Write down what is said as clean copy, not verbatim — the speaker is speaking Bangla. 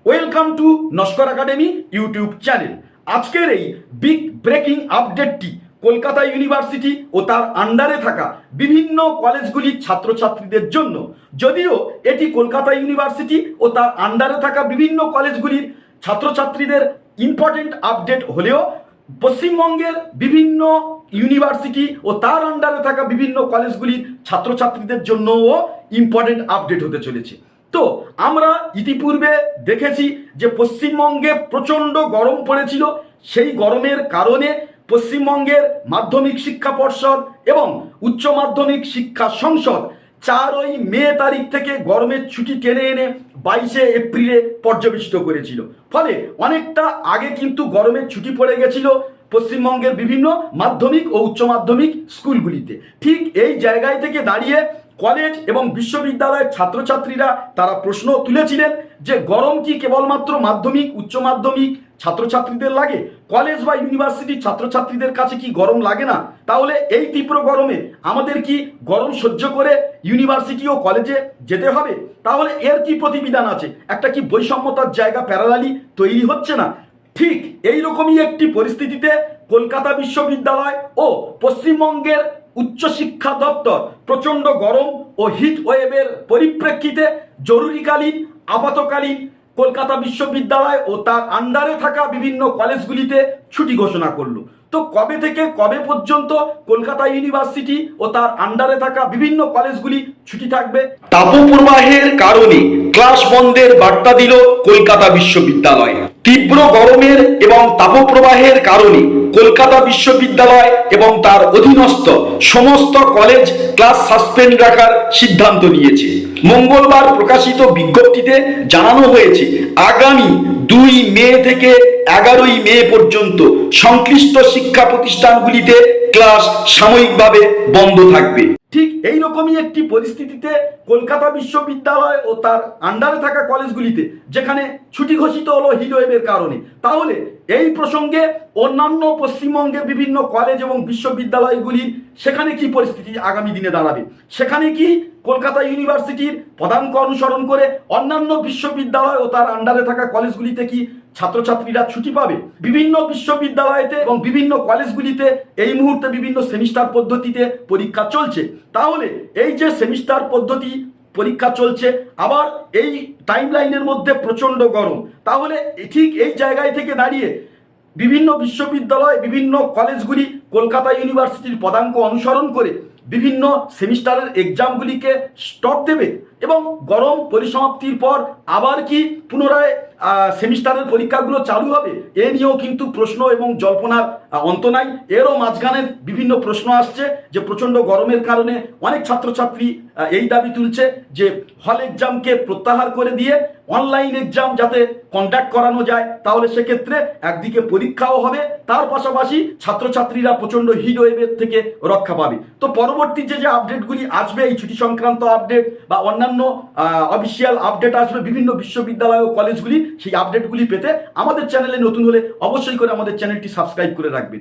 Welcome to Naskar academy YouTube channel. আজকের এই বিগ ব্রেকিং আপডেটটি কলকাতা ইউনিভার্সিটি ও তার আন্ডারে থাকা বিভিন্ন কলেজগুলির ছাত্রছাত্রীদের জন্য। যদিও এটি কলকাতা ইউনিভার্সিটি ও তার আন্ডারে থাকা বিভিন্ন কলেজগুলির ছাত্রছাত্রীদের ইম্পর্টেন্ট আপডেট হলেও পশ্চিমবঙ্গের বিভিন্ন ইউনিভার্সিটি ও তার আন্ডারে থাকা বিভিন্ন কলেজগুলির ছাত্রছাত্রীদের জন্যও ইম্পর্টেন্ট আপডেট হতে চলেছে। তো আমরা ইতিপূর্বে দেখেছি যে পশ্চিমবঙ্গে প্রচণ্ড গরম পড়েছিল। সেই গরমের কারণে পশ্চিমবঙ্গের মাধ্যমিক শিক্ষা পর্ষদ এবং উচ্চ মাধ্যমিক শিক্ষা সংসদ 4 মে তারিখ থেকে গরমের ছুটি টেনে এনে 22 এপ্রিলে পর্যবেসিত করেছিল। ফলে অনেকটা আগে কিন্তু গরমের ছুটি পড়ে গেছিল পশ্চিমবঙ্গের বিভিন্ন মাধ্যমিক ও উচ্চ মাধ্যমিক স্কুলগুলিতে। ঠিক এই জায়গায় থেকে দাঁড়িয়ে কলেজ এবং বিশ্ববিদ্যালয়ের ছাত্রছাত্রীরা তারা প্রশ্ন তুলেছিলেন যে গরম কি কেবলমাত্র মাধ্যমিক উচ্চ মাধ্যমিক ছাত্রছাত্রীদের লাগে, কলেজ বা ইউনিভার্সিটির ছাত্রছাত্রীদের কাছে কি গরম লাগে না? তাহলে এই তীব্র গরমে আমাদের কি গরম সহ্য করে ইউনিভার্সিটি ও কলেজে যেতে হবে? তাহলে এর কি প্রতিবিধান আছে? একটা কি বৈষম্যতার জায়গা প্যারালালি তৈরি হচ্ছে না? ঠিক এই রকমই একটি পরিস্থিতিতে কলকাতা বিশ্ববিদ্যালয় ও পশ্চিমবঙ্গের উচ্চশিক্ষা দপ্তর প্রচণ্ড গরম ও হিট ওয়েভের পরিপ্রেক্ষিতে জরুরিকালীন আপাতকালীন কলকাতা বিশ্ববিদ্যালয় ও তার আন্ডারে থাকা বিভিন্ন কলেজগুলিতে ছুটি ঘোষণা করলো। তো কবে থেকে কবে পর্যন্ত কলকাতা ইউনিভার্সিটি ও তার আন্ডারে থাকা বিভিন্ন কলেজগুলি ছুটি থাকবে? তাপপ্রবাহের কারণে ক্লাস বন্ধের বার্তা দিল কলকাতা বিশ্ববিদ্যালয়। তীব্র গরমের এবং তাপপ্রবাহের কারণে কলকাতা বিশ্ববিদ্যালয় এবং তার অধীনস্থ সমস্ত কলেজ ক্লাস সাসপেন্ড রাখার সিদ্ধান্ত নিয়েছে। মঙ্গলবার প্রকাশিত বিজ্ঞপ্তিতে জানানো হয়েছে আগামী 2 মে থেকে 11 মে পর্যন্ত সংশ্লিষ্ট শিক্ষা প্রতিষ্ঠানগুলিতে ক্লাস সাময়িকভাবে বন্ধ থাকবে। ঠিক এই রকমই একটি পরিস্থিতিতে কলকাতা বিশ্ববিদ্যালয় ও তার আন্ডারে থাকা কলেজগুলিতে যেখানে ছুটি ঘোষিত হলো হিটওয়েভের কারণে, তাহলে এই প্রসঙ্গে অন্যান্য পশ্চিমবঙ্গের বিভিন্ন কলেজ এবং বিশ্ববিদ্যালয়গুলির সেখানে কি পরিস্থিতি আগামী দিনে দাঁড়াবে? সেখানে কি কলকাতা ইউনিভার্সিটির পদাঙ্ক অনুসরণ করে অন্যান্য বিশ্ববিদ্যালয় ও তার আন্ডারে থাকা কলেজগুলিতে কি ছাত্রছাত্রীরা ছুটি পাবে? বিভিন্ন বিশ্ববিদ্যালয়তে এবং বিভিন্ন কলেজগুলিতে এই মুহূর্তে বিভিন্ন সেমিস্টার পদ্ধতিতে পরীক্ষা চলছে। তাহলে এই যে সেমিস্টার পদ্ধতি পরীক্ষা চলছে, আবার এই টাইমলাইনের মধ্যে প্রচণ্ড গরম, তাহলে ঠিক এই জায়গায় থেকে দাঁড়িয়ে বিভিন্ন বিশ্ববিদ্যালয় বিভিন্ন কলেজগুলি কলকাতা ইউনিভার্সিটির পদাঙ্ক অনুসরণ করে বিভিন্ন সেমিস্টারের এক্সামগুলিকে স্টপ দেবে এবং গরম পরিসমাপ্তির পর আবার কি পুনরায় সেমিস্টারের পরীক্ষাগুলো চালু হবে? এ নিয়েও কিন্তু প্রশ্ন এবং জল্পনার অন্ত নাই। এরও মাঝখানে বিভিন্ন প্রশ্ন আসছে যে প্রচণ্ড গরমের কারণে অনেক ছাত্রছাত্রী এই দাবি তুলছে যে হল এক্সামকে প্রত্যাহার করে দিয়ে অনলাইন এক্সাম যাতে কন্ডাক্ট করানো যায়, তাহলে সেক্ষেত্রে একদিকে পরীক্ষাও হবে, তার পাশাপাশি ছাত্রছাত্রীরা প্রচণ্ড হিট ওয়েভের থেকে রক্ষা পাবে। তো পরবর্তী যে আপডেটগুলি আসবে, এই ছুটি সংক্রান্ত আপডেট বা অন্যান্য অফিসিয়াল আপডেট আসবে বিভিন্ন বিশ্ববিদ্যালয় ও কলেজগুলি, সেই আপডেটগুলি পেতে আমাদের চ্যানেলে নতুন হলে অবশ্যই করে আমাদের চ্যানেলটি সাবস্ক্রাইব করে রাখবে।